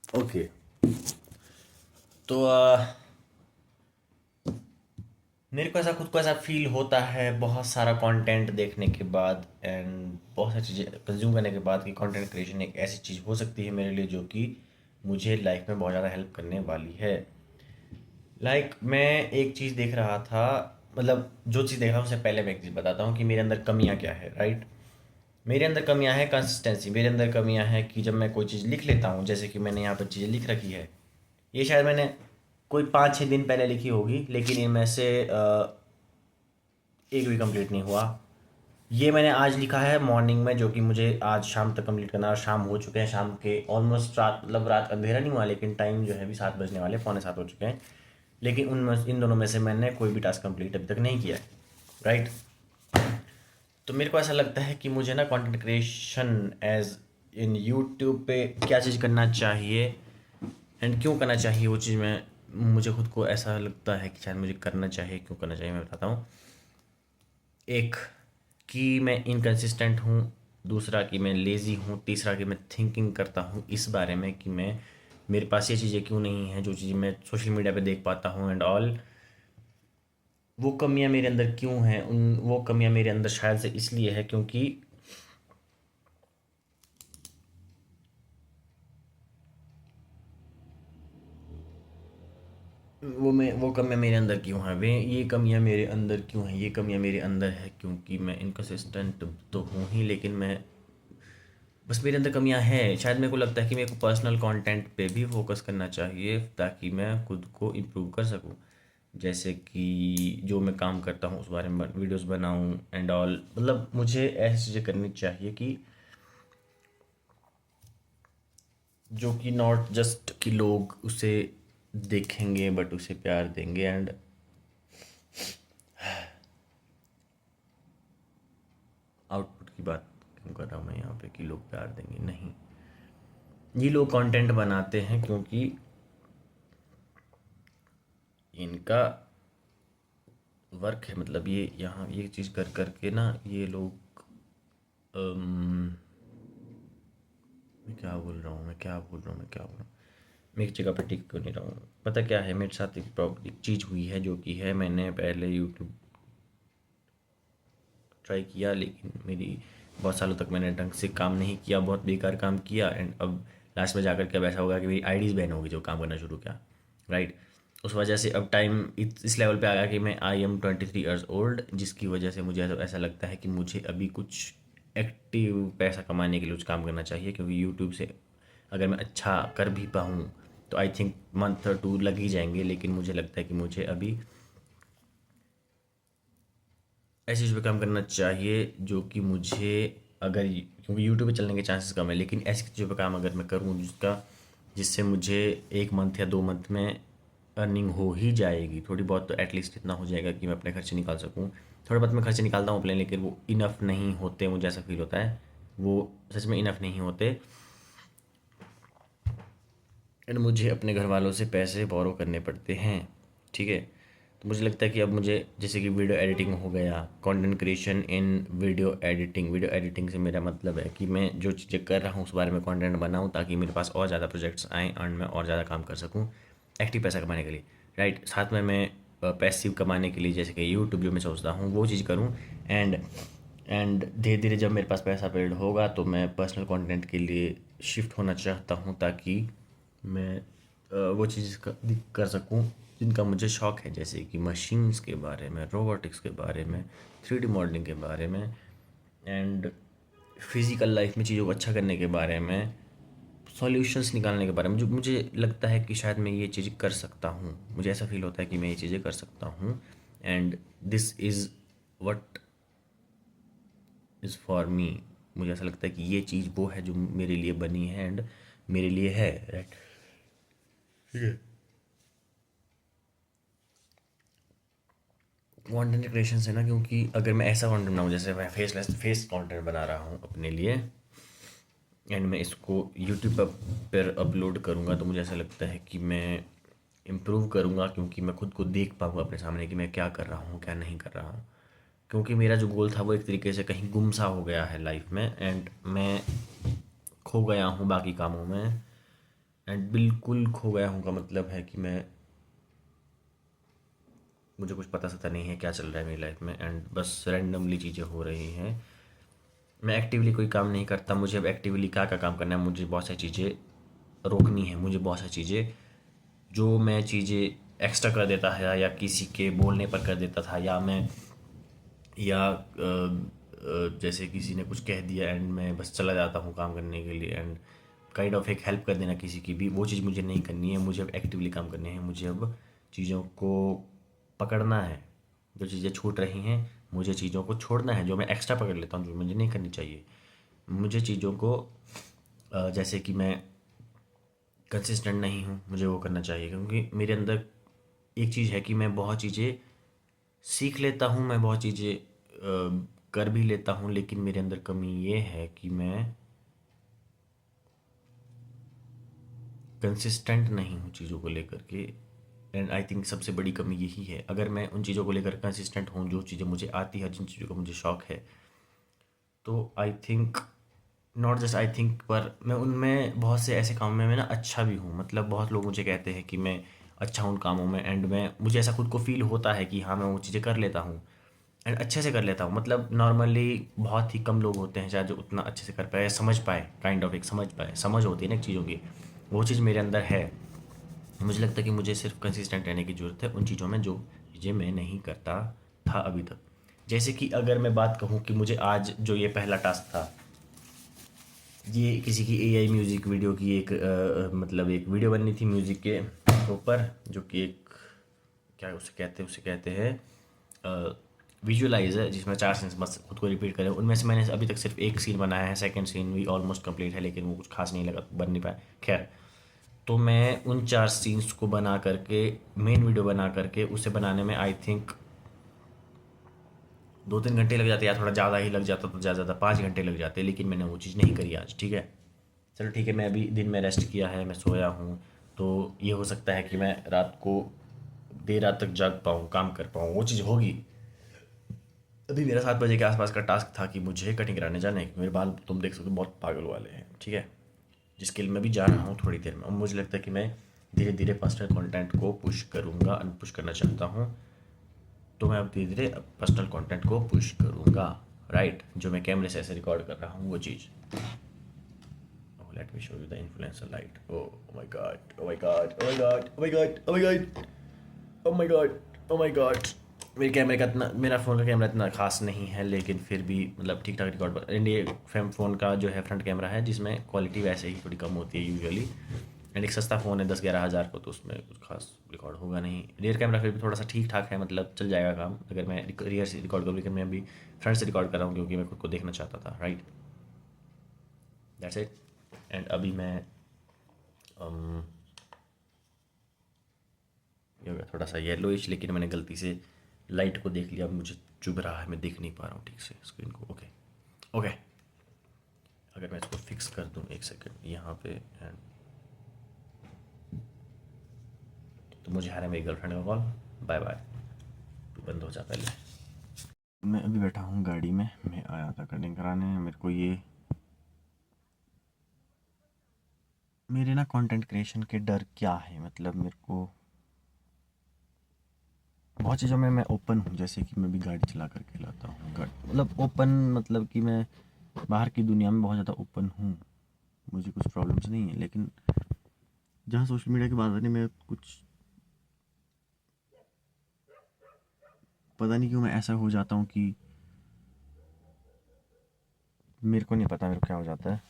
Okay. तो मेरे को ऐसा खुद को ऐसा फील होता है बहुत सारा कंटेंट देखने के बाद एंड बहुत सारी चीज़ें कंज्यूम करने के बाद कि कंटेंट क्रिएशन एक ऐसी चीज़ हो सकती है मेरे लिए जो कि मुझे लाइफ में बहुत ज़्यादा हेल्प करने वाली है। मैं एक चीज़ देख रहा था, मतलब जो चीज़ देख रहा हूँ उससे पहले मैं एक चीज़ बताता हूँ कि मेरे अंदर कमियाँ क्या है, राइट। मेरे अंदर कमियाँ हैं कंसिस्टेंसी, मेरे अंदर कमियाँ हैं कि जब मैं कोई चीज़ लिख लेता हूँ, जैसे कि मैंने यहाँ पर चीज़ें लिख रखी है, ये शायद मैंने कोई 5-6 दिन पहले लिखी होगी, लेकिन इनमें से एक भी कंप्लीट नहीं हुआ। ये मैंने आज लिखा है मॉर्निंग में, जो कि मुझे आज शाम तक कंप्लीट करना है, और शाम हो चुके हैं, शाम के ऑलमोस्ट रात, मतलब रात अंधेरा नहीं हुआ लेकिन टाइम जो है अभी 7 बजने वाले, पौने 7 हो चुके हैं। लेकिन उनमें इन दोनों में से मैंने कोई भी टास्क कंप्लीट अभी तक नहीं किया है, राइट। तो मेरे को ऐसा लगता है कि मुझे ना content creation as in YouTube पे क्या चीज़ करना चाहिए एंड क्यों करना चाहिए, वो चीज़ मैं, मुझे खुद को ऐसा लगता है कि शायद मुझे करना चाहिए। क्यों करना चाहिए मैं बताता हूँ। एक, कि मैं इनकंसिस्टेंट हूँ। दूसरा कि मैं लेज़ी हूँ। तीसरा कि मैं थिंकिंग करता हूँ इस बारे में कि मैं, मेरे पास ये चीज़ें क्यों नहीं हैं जो चीज़ें मैं सोशल मीडिया पे देख पाता हूँ एंड ऑल। वो कमियाँ मेरे अंदर क्यों हैं, उन वो कमियाँ मेरे अंदर शायद से इसलिए है क्योंकि वो कमियाँ मेरे अंदर क्यों हैं, वे ये कमियाँ मेरे अंदर क्यों हैं, ये कमियाँ मेरे अंदर है क्योंकि मैं इनकंसिस्टेंट तो हूँ ही, लेकिन मैं, बस मेरे अंदर कमियां हैं। शायद मेरे को लगता है कि मेरे को पर्सनल कंटेंट पे भी फोकस करना चाहिए ताकि मैं खुद को इम्प्रूव कर सकूं। जैसे कि जो मैं काम करता हूँ उस बारे में वीडियोस बनाऊं एंड ऑल, मतलब मुझे ऐसी चीज़ें करनी चाहिए कि जो कि नॉट जस्ट कि लोग उसे देखेंगे बट उसे प्यार देंगे एंड आउटपुट की बात क्यों कर रहा हूँ मैं यहाँ पे कि लोग प्यार देंगे, नहीं। ये लोग कंटेंट बनाते हैं क्योंकि इनका वर्क है, मतलब ये यहाँ ये चीज़ कर करके ना ये लोग, अम, मैं क्या बोल रहा हूँ, मैं एक जगह पर टिक क्यों नहीं रहा हूँ। पता क्या है, मेरे साथ एक चीज़ हुई है जो कि है, मैंने पहले यूट्यूब ट्राई किया लेकिन मेरी, बहुत सालों तक मैंने ढंग से काम नहीं किया, बहुत बेकार काम किया एंड अब लास्ट में जाकर के अब ऐसा होगा कि मेरी आईडीज़ बैन होगी जो काम करना शुरू किया, राइट। उस वजह से अब टाइम इस लेवल पे आ गया कि मैं आई एम 23 ईयर्स ओल्ड, जिसकी वजह से मुझे ऐसा लगता है कि मुझे अभी कुछ एक्टिव पैसा कमाने के लिए कुछ काम करना चाहिए, क्योंकि यूट्यूब से अगर मैं अच्छा कर भी पाऊँ तो आई थिंक मंथ और 2 लग ही जाएंगे, लेकिन मुझे लगता है कि मुझे अभी ऐसी चीज़ पे काम करना चाहिए जो कि मुझे, अगर क्योंकि यूट्यूब पे चलने के चांसेस कम है, लेकिन ऐसी चीज़ों पे काम अगर मैं करूँ जिससे मुझे 1 मंथ या 2 मंथ में अर्निंग हो ही जाएगी, थोड़ी बहुत तो एटलीस्ट इतना हो जाएगा कि मैं अपने खर्चे निकाल सकूँ। थोड़े बहुत मैं खर्चे निकालता हूँ अपने, लेकिन वो इनफ नहीं होते, मुझे ऐसा फील होता है वो सच में इनफ नहीं होते एंड मुझे अपने घर वालों से पैसे बोरो करने पड़ते हैं, ठीक है। तो मुझे लगता है कि अब मुझे, जैसे कि वीडियो एडिटिंग हो गया, कंटेंट क्रिएशन इन वीडियो एडिटिंग से मेरा मतलब है कि मैं जो चीज़ें कर रहा हूँ उस बारे में कंटेंट बनाऊँ ताकि मेरे पास और ज़्यादा प्रोजेक्ट्स आएँ एंड मैं और ज़्यादा काम कर सकूँ एक्टिव पैसा कमाने के लिए, राइट। साथ में मैं पैसिव कमाने के लिए, जैसे कि यूट्यूब जो मैं सोचता हूँ वो चीज़ करूँ एंड धीरे धीरे जब मेरे पास पैसा बिल्ड होगा तो मैं पर्सनल कंटेंट के लिए शिफ्ट होना चाहता हूँ ताकि मैं वो चीज़ कर सकूँ जिनका मुझे शौक़ है, जैसे कि मशीन्स के बारे में, रोबोटिक्स के बारे में, 3D मॉडलिंग के बारे में एंड फिज़िकल लाइफ में चीज़ों को अच्छा करने के बारे में, सॉल्यूशंस निकालने के बारे में। जो मुझे लगता है कि शायद मैं ये चीज़ें कर सकता हूँ, मुझे ऐसा फील होता है कि मैं ये चीज़ें कर सकता हूँ and this is what is for me. मुझे ऐसा लगता है कि ये चीज़ वो है जो मेरे लिए बनी है एंड मेरे लिए है, राइट। ठीक है। कंटेंट क्रिएशन से ना, क्योंकि अगर मैं ऐसा कंटेंट बनाऊँ, जैसे मैं फेस कंटेंट बना रहा हूँ अपने लिए एंड मैं इसको यूट्यूब पर अपलोड करूँगा, तो मुझे ऐसा लगता है कि मैं इम्प्रूव करूँगा, क्योंकि मैं खुद को देख पाऊँगा अपने सामने कि मैं क्या कर रहा हूँ क्या नहीं कर रहा हूँ। क्योंकि मेरा जो गोल था वो एक तरीके से कहीं गुम सा हो गया है लाइफ में एंड मैं खो गया हूँ बाकी कामों में एंड बिल्कुल खो गया हूँ का मतलब है कि मुझे कुछ पता सता नहीं है क्या चल रहा है मेरी लाइफ में, एंड बस रैंडमली चीज़ें हो रही हैं। मैं एक्टिवली कोई काम नहीं करता। मुझे अब एक्टिवली क्या क्या काम करना है, मुझे बहुत सारी चीज़ें रोकनी है। मुझे बहुत सारी चीज़ें, जो मैं चीज़ें एक्स्ट्रा कर देता है या किसी के बोलने पर कर देता था, या मैं या जैसे किसी ने कुछ कह दिया एंड मैं बस चला जाता हूँ काम करने के लिए, एंड काइंड ऑफ एक हेल्प कर देना किसी की भी, वो चीज़ मुझे नहीं करनी है। मुझे अब एक्टिवली काम करने हैं। मुझे अब चीज़ों को पकड़ना है। जो चीज़ें छूट रही हैं, मुझे चीज़ों को छोड़ना है। जो मैं एक्स्ट्रा पकड़ लेता हूँ, जो मुझे नहीं करनी चाहिए, मुझे चीज़ों को जैसे कि मैं कंसिस्टेंट नहीं हूँ, मुझे वो करना चाहिए। क्योंकि मेरे अंदर एक चीज़ है कि मैं बहुत चीज़ें सीख लेता हूँ, मैं बहुत चीज़ें कर भी लेता हूँ, लेकिन मेरे अंदर कमी ये है कि मैं कंसिस्टेंट नहीं हूँ चीज़ों को लेकर के। एंड आई थिंक सबसे बड़ी कमी यही है। अगर मैं उन चीज़ों को लेकर कंसिस्टेंट हूँ, जो चीज़ें मुझे आती है, जिन चीज़ों का मुझे शौक है, तो I think, not just I think, पर मैं उनमें बहुत से ऐसे कामों में मैं ना अच्छा भी हूँ। मतलब बहुत लोग मुझे कहते हैं कि मैं अच्छा हूँ उन कामों में, एंड मैं मुझे ऐसा खुद को फील होता है कि हाँ, मैं वो चीज़ें कर लेता हूँ एंड अच्छे से कर लेता हूँ। मतलब नॉर्मली बहुत ही कम लोग होते हैं शायद जो उतना अच्छे से कर पाए या समझ पाए, काइंड ऑफ एक समझ पाए, समझ होती है ना एक चीज़ों की, वो चीज़ मेरे अंदर है। मुझे लगता है कि मुझे सिर्फ कंसिस्टेंट रहने की ज़रूरत है उन चीज़ों में जो चीज़ें मैं नहीं करता था अभी तक। जैसे कि अगर मैं बात कहूँ कि मुझे आज जो ये पहला टास्क था, ये किसी की एआई म्यूज़िक वीडियो की एक मतलब एक वीडियो बननी थी म्यूज़िक के ऊपर, जो कि एक, क्या उसे कहते हैं विजुअलाइज है, जिसमें 4 सीन्स बस खुद को रिपीट करें। उनमें से मैंने अभी तक सिर्फ एक सीन बनाया है, सेकंड सीन भी ऑलमोस्ट कंप्लीट है, लेकिन वो कुछ खास नहीं लगा, बन नहीं पाया। खैर, तो मैं उन 4 सीन्स को बना करके, मेन वीडियो बना करके, उसे बनाने में आई थिंक 2-3 घंटे लग जाते, या थोड़ा ज़्यादा ही लग जाता, तो ज़्यादा 5 घंटे लग जाते, लेकिन मैंने वो चीज़ नहीं करी आज। ठीक है, चलो ठीक है, मैं अभी दिन में रेस्ट किया है, मैं सोया हूँ, तो ये हो सकता है कि मैं रात को देर रात तक जाग पाऊँ, काम कर पाऊँ, वो चीज़ होगी। अभी मेरा 7 बजे के आसपास का टास्क था कि मुझे कटिंग कराने जाना है। मेरे बाल तुम देख सकते हो बहुत पागल वाले हैं, ठीक है, जिसके लिए मैं भी जा रहा हूँ थोड़ी देर में। और मुझे लगता है कि मैं धीरे धीरे पर्सनल कंटेंट को पुश करूँगा, पुश करना चाहता हूँ। तो मैं अब धीरे धीरे पर्सनल कंटेंट को पुश करूँगा, राइट। जो मैं कैमरे से ऐसे रिकॉर्ड कर रहा हूँ वो चीज़। Let me show you the influencer light. Oh my God, oh my God, oh my God, oh my God, oh my God, oh my God, oh my God. मेरे कैमरे का इतना, मेरा फ़ोन का कैमरा इतना खास नहीं है, लेकिन फिर भी मतलब ठीक ठाक रिकॉर्ड पर। एंड ये फ़ोन का जो है फ्रंट कैमरा है, जिसमें क्वालिटी वैसे ही थोड़ी कम होती है यूजुअली। एंड एक सस्ता फ़ोन है 10-11 हज़ार को, तो उसमें कुछ खास रिकॉर्ड होगा नहीं। रियर कैमरा फिर भी थोड़ा सा ठीक ठाक है, मतलब चल जाएगा काम अगर मैं रियर से रिकॉर्ड करूँ, लेकिन मैं अभी फ्रंट से रिकॉर्ड कर रहा हूँ क्योंकि मैं खुद को देखना चाहता था, राइट। That's it. एंड अभी मैं um, ये हो गया थोड़ा सा येलोइश, लेकिन मैंने गलती से लाइट को देख लिया, अब मुझे चुभ रहा है, मैं देख नहीं पा रहा हूँ ठीक से स्क्रीन को। ओके, ओके, अगर मैं इसको फिक्स कर दूँ 1 सेकंड यहाँ पे, एंड तो मुझे आ रहा है मेरी गर्लफ्रेंड का कॉल। बाय बाय, तू बंद हो जा पहले। मैं अभी बैठा हूँ गाड़ी में, मैं आया था कटिंग कराने। मेरे को ये मेरे ना कंटेंट क्रिएशन के डर क्या है, मतलब मेरे को बहुत चीज़ों में मैं ओपन हूँ। जैसे कि मैं भी गाड़ी चला करके लाता हूँ, मतलब ओपन, मतलब कि मैं बाहर की दुनिया में बहुत ज़्यादा ओपन हूँ, मुझे कुछ प्रॉब्लम्स नहीं है। लेकिन जहाँ सोशल मीडिया की बात आती है, मैं कुछ पता नहीं क्यों मैं ऐसा हो जाता हूँ कि मेरे को नहीं पता मेरे को क्या हो जाता है,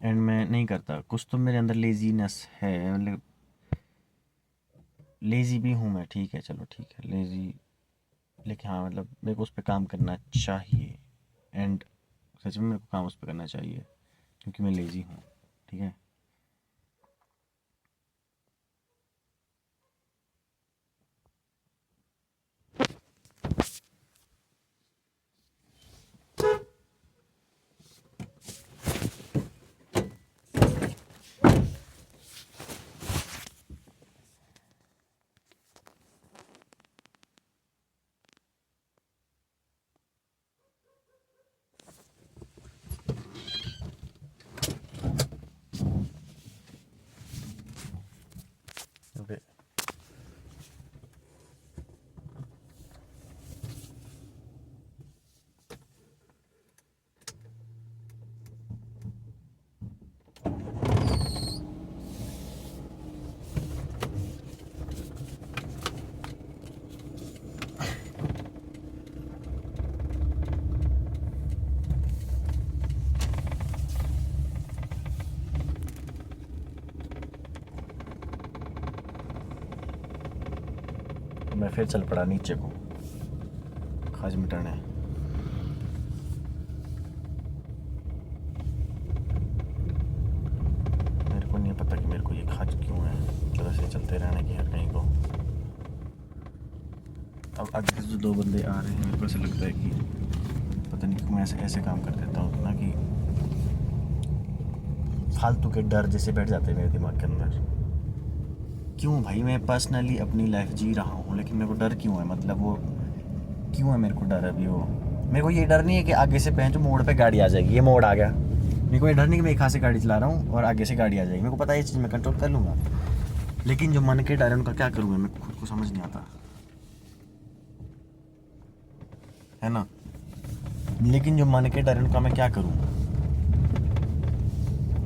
एंड मैं नहीं करता। कुछ तो मेरे अंदर लेजीनेस है, मतलब लेज़ी भी हूँ मैं, ठीक है, चलो ठीक है, लेज़ी, लेकिन हाँ मतलब मेरे को उस पर काम करना चाहिए। एंड सच में मेरे को काम उस पर करना चाहिए, क्योंकि मैं लेज़ी हूँ, ठीक है। मैं फिर चल पड़ा नीचे को खाज मिटाने। मेरे को नहीं पता कि मेरे को ये खाज क्यों है, मतलब ऐसे चलते रहने की हर कहीं को। अब आगे से जो दो बंदे आ रहे हैं मेरे को ऐसा लगता है कि पता नहीं क्यों मैं ऐसे काम कर देता हूँ ना कि फालतू के डर जैसे बैठ जाते हैं मेरे दिमाग के अंदर। क्यों भाई, मैं पर्सनली अपनी लाइफ जी रहा हूँ, लेकिन मेरे को डर क्यों है, मतलब वो क्यों है मेरे को डर अभी। वो मेरे को ये डर नहीं है कि आगे से पहन जो मोड़ पे गाड़ी आ जाएगी, ये मोड़ आ गया, मेरे को ये डर नहीं कि मैं एक हाथ से गाड़ी चला रहा हूँ और आगे से गाड़ी आ जाएगी। मेरे को पता है ये चीज़ मैं कंट्रोल कर लूँगा, लेकिन जो मन के डर है उनका क्या करूँगा, मेरे को खुद को समझ नहीं आता है ना। लेकिन जो मन के डर है उनका मैं क्या करूँ,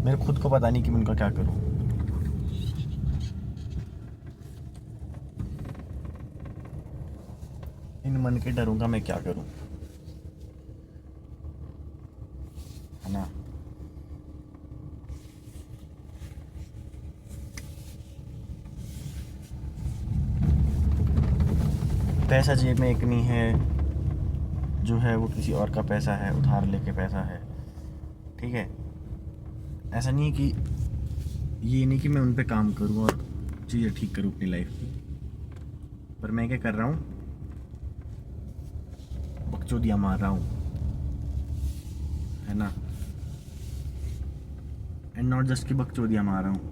मेरे खुद को पता नहीं कि मैं उनका क्या करूँ। इन मन के डरों का मैं क्या करूँ, है ना। पैसा जेब में एक नहीं है, जो है वो किसी और का पैसा है, उधार लेके पैसा है, ठीक है। ऐसा नहीं है कि ये नहीं कि मैं उन पे काम करूँ और चीज़ें ठीक करूँ अपनी लाइफ की, पर मैं क्या कर रहा हूँ, बकचोदियाँ मार रहा हूँ, है ना। एंड नॉट जस्ट कि बकचोदियाँ मार रहा हूँ,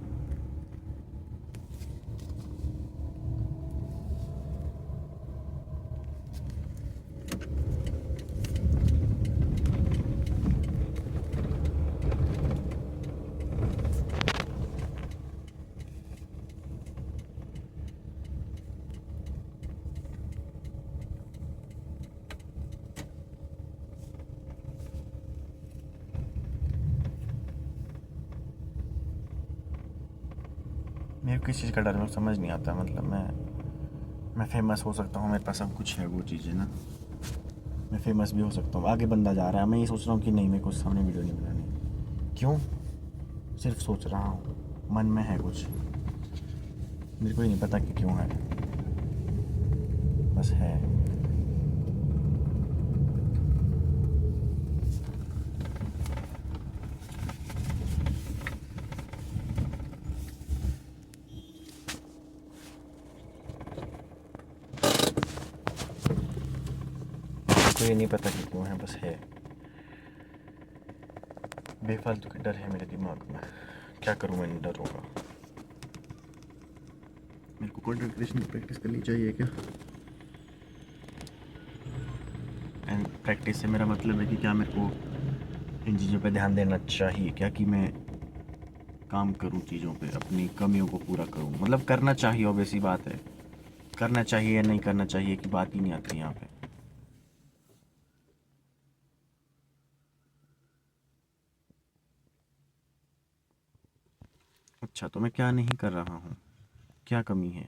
मेरे को किस चीज़ का डर है समझ नहीं आता। मतलब मैं फेमस हो सकता हूँ, मेरे पास सब कुछ है वो चीज़ें ना, मैं फेमस भी हो सकता हूँ। आगे बंदा जा रहा है, मैं ये सोच रहा हूँ कि नहीं मेरे को सामने वीडियो नहीं बनानी। क्यों, सिर्फ सोच रहा हूँ, मन में है कुछ, मेरे को ही नहीं पता कि क्यों है, बस है। 'को ये नहीं पता कि क्यों है, बस है। बेफालतू के डर है मेरे दिमाग में, क्या करूँ मैं इन डरों का। मेरे को कंटेंट क्रिएशन की प्रैक्टिस करनी चाहिए क्या। एंड प्रैक्टिस से मेरा मतलब है कि क्या मेरे को इन चीज़ों पे ध्यान देना चाहिए क्या, कि मैं काम करूँ चीज़ों पे, अपनी कमियों को पूरा करूँ। मतलब करना चाहिए, ऑब्वियस सी बात है, करना चाहिए या नहीं करना चाहिए की बात ही नहीं आती यहाँ पे। अच्छा, तो मैं क्या नहीं कर रहा हूँ, क्या कमी है।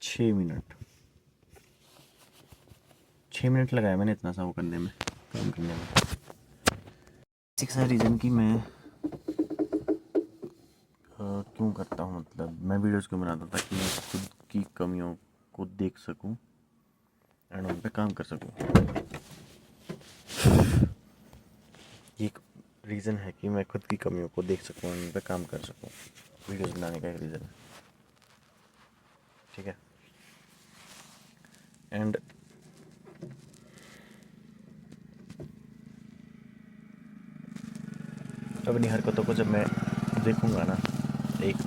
6 मिनट, 6 मिनट लगाया मैंने इतना सा वो करने में, काम करने में। सिक्स रीज़न कि मैं क्यों करता हूँ, मतलब मैं वीडियोस क्यों बनाता हूँ, ताकि मैं खुद की कमियों को देख सकूँ एंड उन पे काम कर सकूँ। ये एक रीज़न है कि मैं खुद की कमियों को देख सकूँ और उन पे काम कर सकूँ। वीडियोस बनाने का एक रीज़न है, ठीक है। एंड अपनी हरकतों को जब मैं देखूँगा ना एक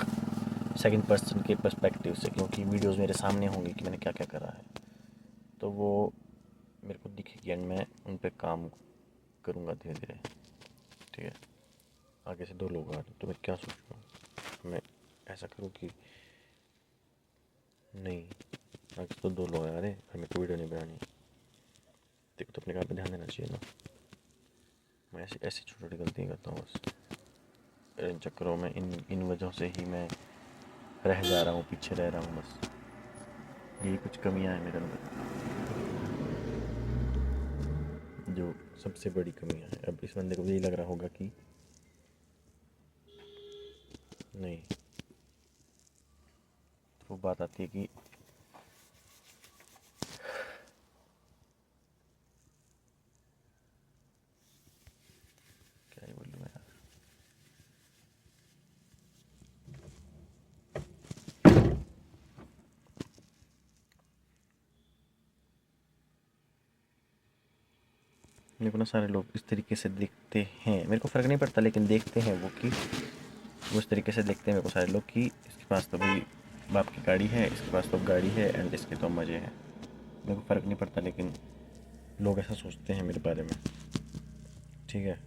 सेकंड पर्सन के पर्सपेक्टिव से, क्योंकि वीडियोस मेरे सामने होंगी कि मैंने क्या क्या करा है, तो वो मेरे को दिखेगी एंड मैं उन पे काम करूँगा धीरे धीरे, ठीक है। आगे से दो लोग आ रहे तो मैं क्या सोचूँगा, मैं ऐसा करूँ कि नहीं, आगे से तो दो लोग आ रहे और मेरे को वीडियो नहीं बनानी, देखो तो अपने काम पे ध्यान देना चाहिए ना। मैं ऐसी ऐसी छोटी छोटी गलतियाँ करता हूँ बस। इन चक्करों में इन वजहों से ही मैं रह जा रहा हूँ, पीछे रह रहा हूँ बस। यही कुछ कमियाँ हैं मेरे अंदर, जो सबसे बड़ी कमियाँ हैं। अब इस बंदे को यही लग रहा होगा कि नहीं, तो वो बात आती है कि क्या ही बोलूँ मैं यार। मेरे को ना सारे लोग इस तरीके से देखते हैं, मेरे को फ़र्क नहीं पड़ता, लेकिन देखते हैं वो कि वो इस तरीके से देखते हैं मेरे को सारे लोग कि इसके पास तो भाई बाप की गाड़ी है, इसके पास तो गाड़ी है एंड इसके तो मज़े हैं। मेरे को फ़र्क नहीं पड़ता, लेकिन लोग ऐसा सोचते हैं मेरे बारे में, ठीक है।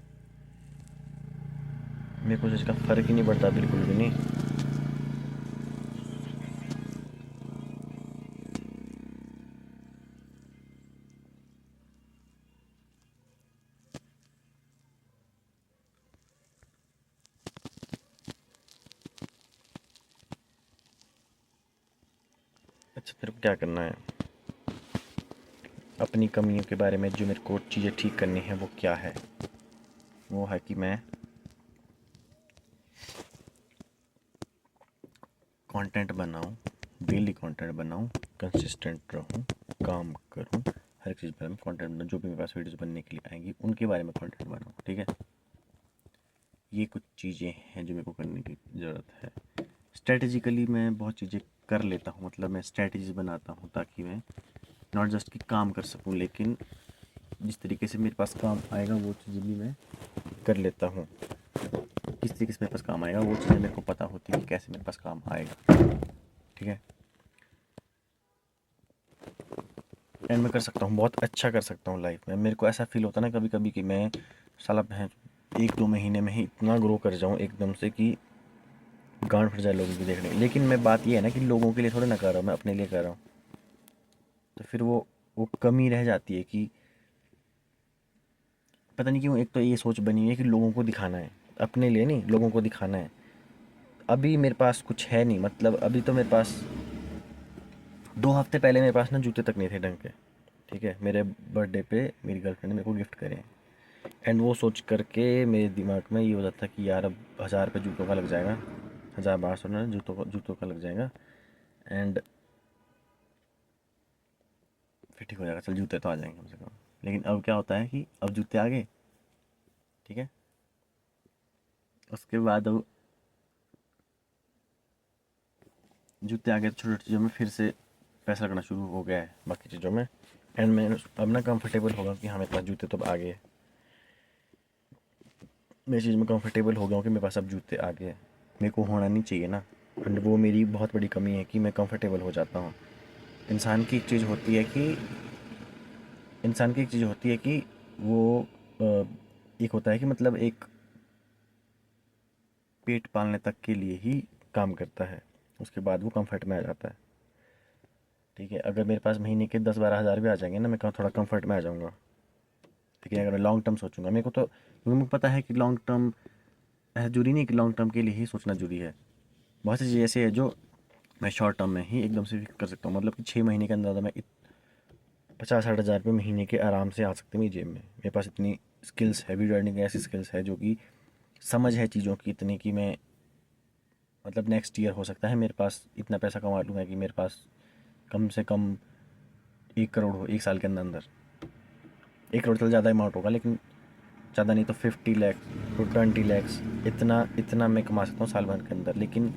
मेरे को इसका फ़र्क ही नहीं पड़ता, बिल्कुल भी नहीं। अच्छा, तेरे को क्या करना है? अपनी कमियों के बारे में जो मेरे को चीज़ें ठीक करनी है वो क्या है? वो है कि मैं कंटेंट बनाऊं, डेली कंटेंट बनाऊं, कंसिस्टेंट रहूं, काम करूं, हर एक चीज़ पर मैं कंटेंट बनाऊं। जो भी मेरे पास वीडियोस बनने के लिए आएंगी उनके बारे में कंटेंट बनाऊं, ठीक है। ये कुछ चीज़ें हैं जो मेरे को करने की ज़रूरत है। स्ट्रेटेजिकली मैं बहुत चीज़ें कर लेता हूँ, मतलब मैं स्ट्रेटजीज बनाता हूँ ताकि मैं नॉट जस्ट कि काम कर सकूँ, लेकिन जिस तरीके से मेरे पास काम आएगा वो चीज़ें भी मैं कर लेता हूँ। किस तरीके से मेरे पास काम आएगा वो चीज़ें मेरे को पता होती है कि कैसे मेरे पास काम आएगा, ठीक है। एंड मैं कर सकता हूँ, बहुत अच्छा कर सकता हूँ लाइफ में। मेरे को ऐसा फील होता है ना कभी कभी कि मैं साला भैं 1-2 महीने में ही इतना ग्रो कर जाऊँ एकदम से कि गांड फट जाए लोगों की देखने की। लेकिन मैं बात ये है ना कि लोगों के लिए थोड़ा ना कर रहा हूँ, मैं अपने लिए कर रहा हूँ। तो फिर वो कमी रह जाती है कि पता नहीं क्यों, एक तो ये सोच बनी हुई है कि लोगों को दिखाना है, अपने लिए नहीं, लोगों को दिखाना है। अभी मेरे पास कुछ है नहीं, मतलब अभी तो मेरे पास 2 हफ्ते पहले मेरे पास ना जूते तक नहीं थे ढंग के, ठीक है। मेरे बर्थडे पे मेरी गर्लफ्रेंड ने मेरे को गिफ्ट करे एंड वो सोच करके मेरे दिमाग में ये हो जाता कि यार अब 1000 रुपये जूतों का लग जाएगा, 1000-1200 ना जूतों का लग जाएगा एंड फिर ठीक हो जाएगा, चल जूते तो आ जाएंगे कम से कम। लेकिन अब क्या होता है कि अब जूते आ गए, ठीक है। उसके बाद अब जूते आ गए तो छोटी छोटी चीज़ों में फिर से पैसा लगना शुरू हो गया है, बाकी चीज़ों में। एंड मैं अब ना कंफर्टेबल होगा कि हाँ मेरे पास जूते तो अब आ गए, मैं चीज़ में कंफर्टेबल हो गया हूँ कि मेरे पास अब जूते आ गए। मेरे को होना नहीं चाहिए ना, एंड वो मेरी बहुत बड़ी कमी है कि मैं कंफर्टेबल हो जाता हूँ। इंसान की एक चीज़ होती है कि इंसान की एक चीज़ होती है कि वो एक होता है कि मतलब एक पेट पालने तक के लिए ही काम करता है, उसके बाद वो कंफर्ट में आ जाता है, ठीक है। अगर मेरे पास महीने के 10-12 हज़ार भी आ जाएंगे ना, मैं थोड़ा कंफर्ट में आ जाऊँगा। लेकिन अगर मैं लॉन्ग टर्म सोचूंगा, मेरे को तो क्योंकि मुझे पता है कि लॉन्ग टर्म जरूरी नहीं कि लॉन्ग टर्म के लिए ही सोचना जरूरी है। बहुत सी चीज़ें ऐसी है जो मैं शॉर्ट टर्म में ही एकदम से फिक्स कर सकता हूँ, मतलब कि 6 महीने के अंदर मैं 50-60 हज़ार रुपये महीने के आराम से आ सकते हैं मेरी जेब में। मेरे पास इतनी स्किल्स है, वीडियो एडिटिंग ऐसी स्किल्स है जो कि समझ है चीज़ों की इतनी कि मैं मतलब नेक्स्ट ईयर हो सकता है मेरे पास इतना पैसा कमा लूँ मैं कि मेरे पास कम से कम 1 करोड़ हो 1 साल के अंदर अंदर। 1 करोड़ तो ज़्यादा अमाउंट होगा, लेकिन ज़्यादा नहीं तो 50 लाख तो 20 लाख, इतना इतना मैं कमा सकता हूँ साल भर के अंदर। लेकिन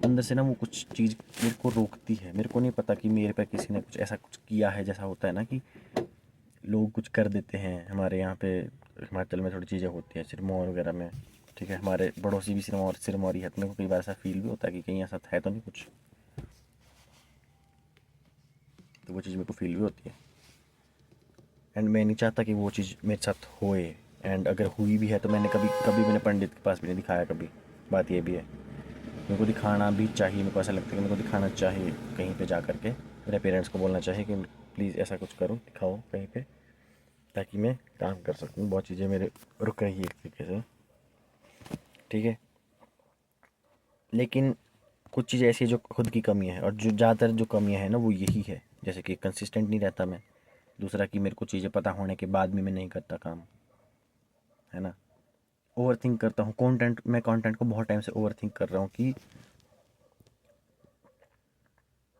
अंदर से ना वो कुछ चीज़ मेरे को रोकती है। मेरे को नहीं पता कि मेरे पे किसी ने कुछ ऐसा कुछ किया है, जैसा होता है ना कि लोग कुछ कर देते हैं। हमारे यहाँ पे हिमाचल में थोड़ी चीज़ें होती हैं सिरमौर वगैरह में, ठीक है। हमारे पड़ोसी भी सिरमौरी है, तो मेरे को कई बार ऐसा फील भी होता है कि कहीं ऐसा है तो नहीं कुछ, तो वो चीज़ मेरे को फील भी होती है। एंड मैं नहीं चाहता कि वो चीज़ मेरे साथ होए। एंड अगर हुई भी है तो मैंने कभी कभी मैंने पंडित के पास भी नहीं दिखाया कभी। बात ये भी है, मेरे को दिखाना भी चाहिए। मेरे को ऐसा लगता है कि मेरे को दिखाना चाहिए कहीं पे जा कर के, मेरे पेरेंट्स को बोलना चाहिए कि प्लीज़ ऐसा कुछ करो, दिखाओ कहीं पे। ताकि मैं काम कर सकूँ। बहुत चीज़ें मेरे रुक रही है एक तरीके से, ठीक है। लेकिन कुछ चीज़ें ऐसी है जो खुद की कमी है, और जो ज़्यादातर जो कमियाँ हैं ना वो यही है, जैसे कि कंसिस्टेंट नहीं रहता मैं। दूसरा कि मेरे को चीज़ें पता होने के बाद भी मैं नहीं करता काम, है ना। ओवर थिंक करता हूँ मैं कंटेंट को बहुत टाइम से ओवर थिंक कर रहा हूँ कि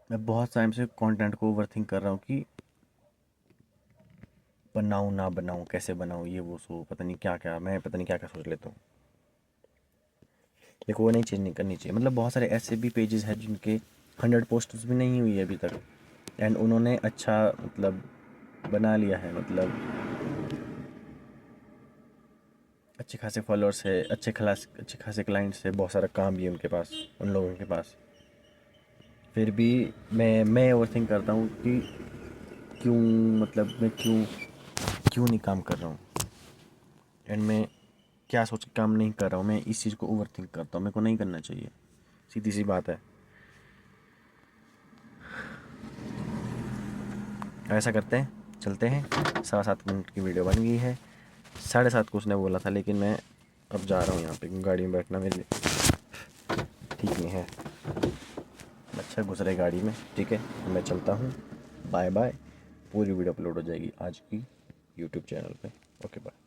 मैं बहुत टाइम से कंटेंट को ओवर थिंक कर रहा हूँ कि बनाऊँ ना बनाऊँ, कैसे बनाऊँ, ये वो सो पता नहीं क्या क्या, मैं पता नहीं क्या क्या सोच लेता हूँ। देखो वो नहीं चीज़ नहीं करनी चाहिए। मतलब बहुत सारे ऐसे भी पेजेस हैं जिनके 100 पोस्ट्स भी नहीं हुई है अभी तक, एंड उन्होंने अच्छा मतलब बना लिया है, मतलब अच्छे खासे फॉलोअर्स है, अच्छे खासे क्लाइंट्स है, बहुत सारा काम भी है उनके पास, उन लोगों के पास। फिर भी मैं ओवर थिंक करता हूँ कि क्यों, मतलब मैं क्यों क्यों नहीं काम कर रहा हूँ, एंड मैं क्या सोच के काम नहीं कर रहा हूँ। मैं इस चीज़ को ओवर थिंक करता हूँ, मेरे को नहीं करना चाहिए, सीधी सी बात है। ऐसा करते हैं, चलते हैं। 7.25 मिनट की वीडियो बन गई है। 7:30 को उसने बोला था, लेकिन मैं अब जा रहा हूँ, यहाँ पे गाड़ी में बैठना मेरे लिए ठीक नहीं है। अच्छा गुजरे गाड़ी में, ठीक है, मैं चलता हूँ। Bye bye. पूरी वीडियो अपलोड हो जाएगी आज की यूट्यूब चैनल पे। Okay bye.